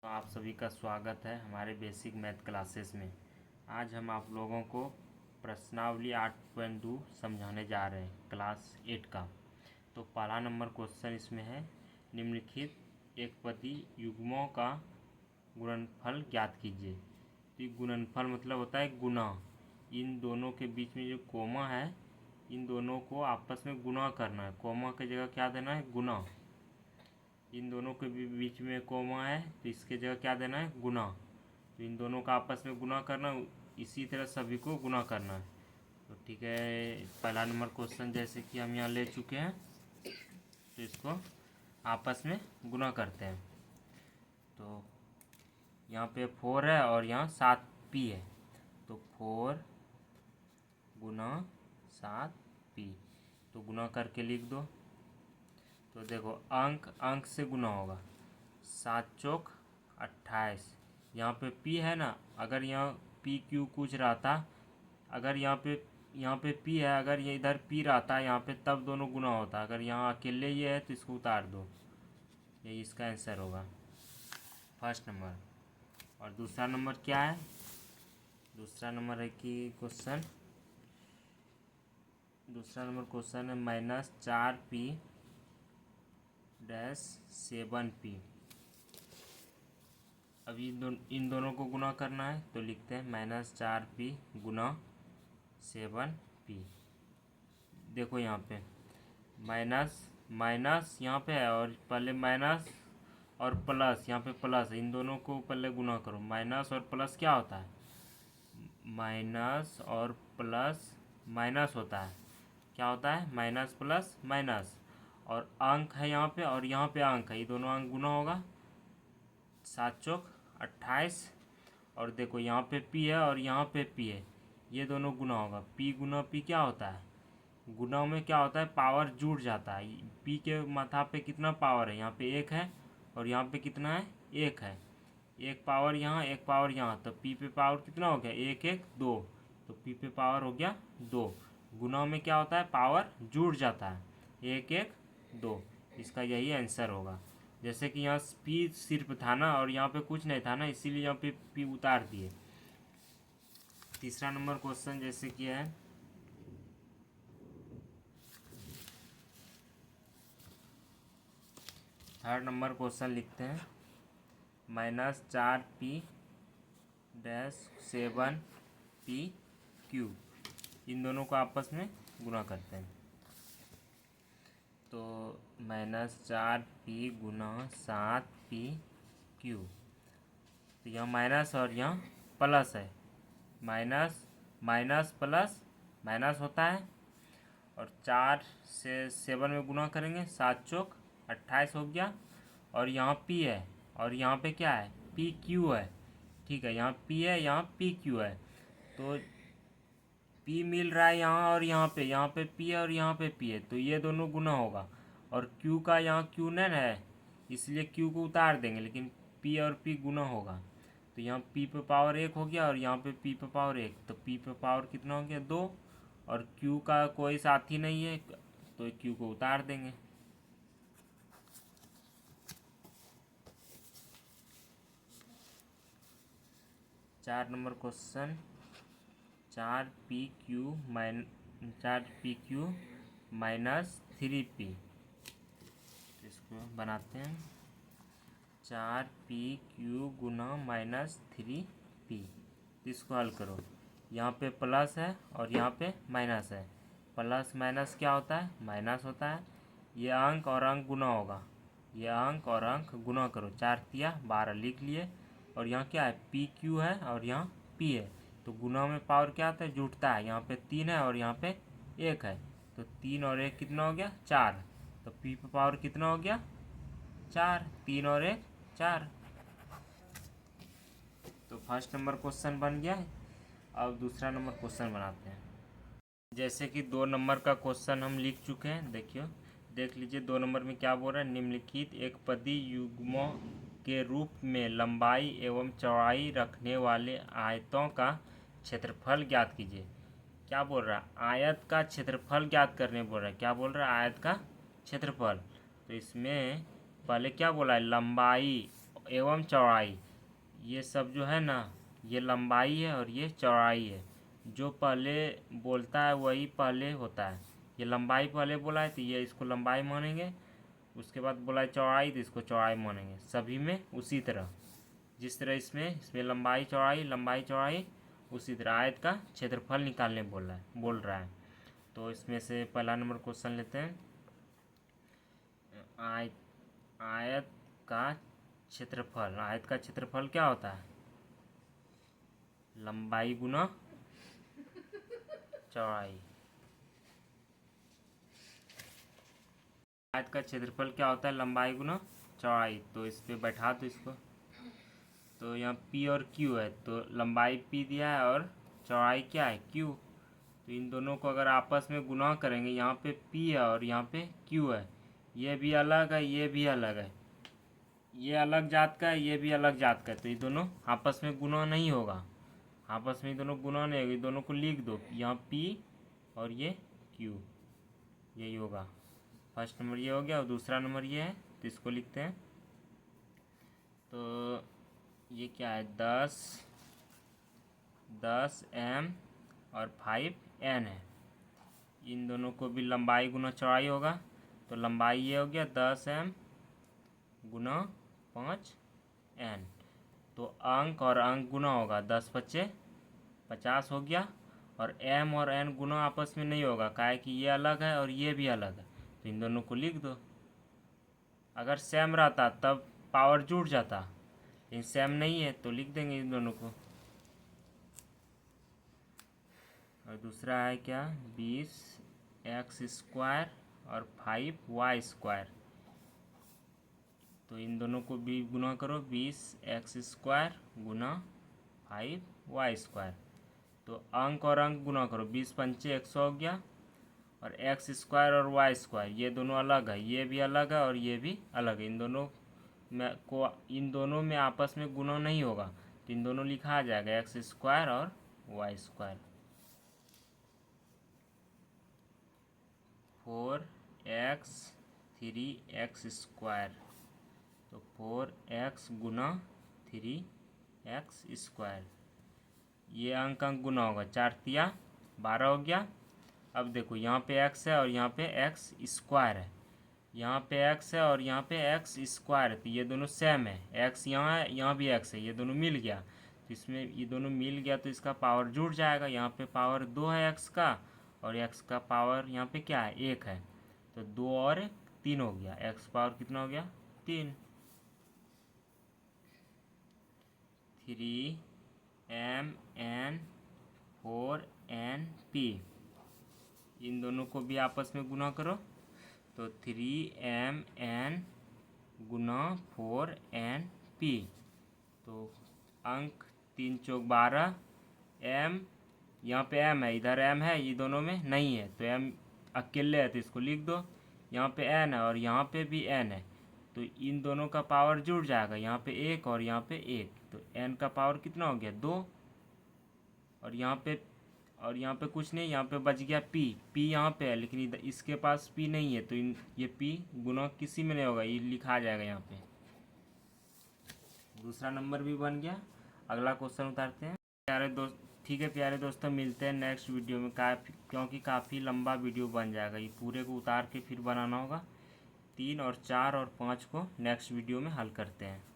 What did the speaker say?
तो आप सभी का स्वागत है हमारे बेसिक मैथ क्लासेस में। आज हम आप लोगों को प्रश्नावली 8.2 समझाने जा रहे हैं क्लास 8 का। तो पहला नंबर क्वेश्चन इसमें है, निम्नलिखित एकपदी युग्मों का गुणनफल ज्ञात कीजिए। तो ये गुणनफल मतलब होता है गुणा। इन दोनों के बीच में जो कोमा है, इन दोनों को आपस में गुणा करना है। कोमा की जगह क्या देना है? गुणा। इन दोनों के बीच में कोमा है तो इसके जगह क्या देना है? गुना। तो इन दोनों का आपस में गुना करना, इसी तरह सभी को गुना करना है। तो ठीक है, पहला नंबर क्वेश्चन जैसे कि हम यहाँ ले चुके हैं, तो इसको आपस में गुना करते हैं। तो यहाँ पे 4 है और यहाँ 7p है, तो 4 गुना 7p, तो गुना करके लिख दो। तो देखो अंक अंक से गुना होगा, 7 चौक 28। यहाँ पे p है ना, अगर यहाँ p q कुछ रहता, अगर यहाँ पे p है, अगर ये इधर p रहता यहाँ पे, तब दोनों गुना होता। अगर यहाँ अकेले ये है तो इसको उतार दो, यही इसका आंसर होगा फर्स्ट नंबर। और दूसरा नंबर क्या है? दूसरा नंबर है कि दूसरा नंबर क्वेश्चन है -4p डैश 7p। अभी इन दोनों को गुना करना है, तो लिखते हैं -4p गुना 7p। देखो यहाँ पे माइनस माइनस यहाँ पे है, और पहले माइनस और प्लस, यहाँ पे प्लस है। इन दोनों को पहले गुना करो। माइनस और प्लस क्या होता है? माइनस और प्लस माइनस होता है। क्या होता है? Minus plus minus. और अंक है यहाँ पे और यहाँ पे अंक है, ये दोनों अंक गुना होगा, 7 चौक 28। और देखो यहाँ पे p है और यहाँ पे p है, ये दोनों गुना होगा। p गुना p क्या होता है? गुना में क्या होता है? पावर जुड़ जाता है। p के माथा पे कितना पावर है? यहाँ पे 1 है और यहाँ पे कितना है? 1 है। एक पावर यहाँ, एक पावर यहाँ, तो p पे पावर कितना हो गया? 1 1 2, तो p पे पावर हो गया 2। गुना में क्या होता है? पावर जुड़ जाता है, 1 1 2। इसका यही आंसर होगा। जैसे कि यहाँ p सिर्फ था ना और यहाँ पे कुछ नहीं था ना, इसीलिए यहाँ पे p उतार दिए। तीसरा नंबर क्वेश्चन जैसे कि है, थर्ड नंबर क्वेश्चन लिखते हैं -4p डैश 7p⁴। इन दोनों को आपस में गुना करते हैं। तो -4p गुना 7p⁴। तो यहाँ माइनस और यहाँ प्लस है, माइनस माइनस प्लस माइनस होता है। और 4 से 7 में गुना करेंगे, 7 चौक 28 हो गया। और यहाँ p है और यहाँ पे क्या है? pq है। ठीक है, यहाँ p है, यहाँ pq है, तो p मिल रहा है यहाँ और यहाँ पे p है और यहाँ पे p है, तो ये दोनों गुना होगा। और q का यहाँ q नहीं है, इसलिए q को उतार देंगे, लेकिन p और p गुना होगा। तो यहाँ p पे पावर 1 हो गया और यहाँ पे p पे पावर 1, तो p पे पावर कितना हो गया? 2। और q का कोई साथी नहीं है, तो q को उतार देंगे। चार number question, 4pq minus 3p। इसको बनाते हैं, 4pq गुना -3p। इसको हल करो। यहाँ पे प्लस है और यहाँ पे माइनस है। प्लस माइनस क्या होता है? माइनस होता है। ये अंक और अंक गुना होगा, ये अंक और अंक गुना करो। 4 तिया 12 लिख लिए। और यहाँ क्या है? pq है और यहाँ p है, तो गुना में पावर क्या आता है? जुटता है। यहाँ पे 3 है और यहाँ पे 1 है, तो 3 और 1 कितना हो गया? 4। तो p पे पावर कितना हो गया? 4। 3 और 1 4। तो फर्स्ट नंबर क्वेश्चन बन गया है। अब दूसरा नंबर क्वेश्चन बनाते हैं। जैसे कि 2 नंबर का क्वेश्चन हम लिख चुके हैं, देख लीजिए 2 नंबर में क्या बोल रहा है। निम्नलिखित एक पदी युग्मों के रूप में लंबाई एवं चौड़ाई रखने वाले आयतों का क्षेत्रफल ज्ञात कीजिए। क्या बोल रहा है? आयत का क्षेत्रफल ज्ञात करने बोल रहा है। क्या बोल रहा है? आयत का क्षेत्रफल। तो इसमें पहले क्या बोला है? लंबाई एवं चौड़ाई, ये सब जो है ना, ये लंबाई है और ये चौड़ाई है। जो पहले बोलता है वही पहले होता है। ये लंबाई पहले बोला है तो ये इसको लंबाई मानेंगे, उसके बाद बोला है चौड़ाई तो इसको चौड़ाई मानेंगे। सभी में उसी तरह, जिस तरह इसमें लंबाई चौड़ाई, उसी तरह आयत का क्षेत्रफल निकालने बोल रहा है। तो इसमें से पहला नंबर क्वेश्चन लेते हैं। आयत का क्षेत्रफल क्या होता है? लंबाई गुना चौड़ाई। आयत का क्षेत्रफल क्या होता है? लंबाई गुना चौड़ाई। तो इस पे बैठा दो इसको। तो यहाँ P और Q है, तो लंबाई P दिया है और चौड़ाई क्या है? Q। तो इन दोनों को अगर आपस में गुना करेंगे, यहाँ पे P है और यहाँ पे Q है, ये भी अलग है, ये भी अलग है, ये अलग जात का है, ये भी अलग जात का है, तो ये दोनों आपस में गुना नहीं होगा। आपस में दोनों गुना नहीं होगी, दोनों को लिख दो, यहाँ P और ये Q, यही होगा। फर्स्ट नंबर ये हो गया और दूसरा नंबर ये है, तो इसको लिखते हैं। तो ये क्या है? 10 m और 5 n है। इन दोनों को भी लंबाई गुना चौड़ाई होगा, तो लंबाई ये हो गया 10 m गुना 5 n। तो अंक और अंक गुना होगा, 10 पच्चे 50 हो गया। और m और n गुना आपस में नहीं होगा, काहे कि ये अलग है और ये भी अलग है, तो इन दोनों को लिख दो। अगर सेम रहता तब पावर जुड़ जाता, लेकिन सेम नहीं है तो लिख देंगे इन दोनों को। और दूसरा है क्या? 20x² और 5y²। तो इन दोनों को भी गुना करो, 20x² गुना 5y²। तो अंक और अंक गुना करो, 20 पंचे 100 हो गया, और x² और y², ये दोनों अलग है, ये भी अलग है और ये भी अलग है। इन दोनों में आपस में गुना नहीं होगा, तो इन दोनों लिखा आ जाएगा x² और y²। 4x 3x²। तो 4x गुना 3x², ये अंक गुना होगा, 4 तिया 12 हो गया। अब देखो यहाँ पे x है और यहाँ पे x² है, यहाँ पे x है और यहाँ पे x² है, तो ये दोनों सेम है। x यहाँ है, यहाँ भी x है, ये दोनों मिल गया, तो इसमें ये दोनों मिल गया तो इसका पावर जुड़ जाएगा। यहाँ पे पावर 2 है x का, और x का पावर यहाँ पे क्या है? 1 है, तो 2 और 3 हो गया। x पावर कितना हो गया? 3। 3mn 4np, इन दोनों को भी आपस में गुना करो, तो 3mn गुना 4np। तो अंक 3 चौक 12, m यहाँ पे m है, इधर m है, ये दोनों में नहीं है, तो m अकेले है, तो इसको लिख दो। यहाँ पे n है और यहाँ पे भी n है, तो इन दोनों का पावर जुड़ जाएगा, यहाँ पे 1 और यहाँ पे 1, तो n का पावर कितना हो गया? 2। और यहाँ पे कुछ नहीं, यहाँ पे बच गया p यहाँ पे है, लेकिन इसके पास p नहीं है, तो ये p गुना किसी में नहीं होगा, ये लिखा आ जाएगा यहाँ पे। दूसरा नंबर भी बन गया। अगला क्वेश्चन उतारते हैं प्यारे दोस्त। ठीक है प्यारे दोस्तों, मिलते हैं नेक्स्ट वीडियो में। क्योंकि काफ़ी लंबा वीडियो बन जाएगा, ये पूरे को उतार के फिर बनाना होगा। 3 और 4 और 5 को नेक्स्ट वीडियो में हल करते हैं।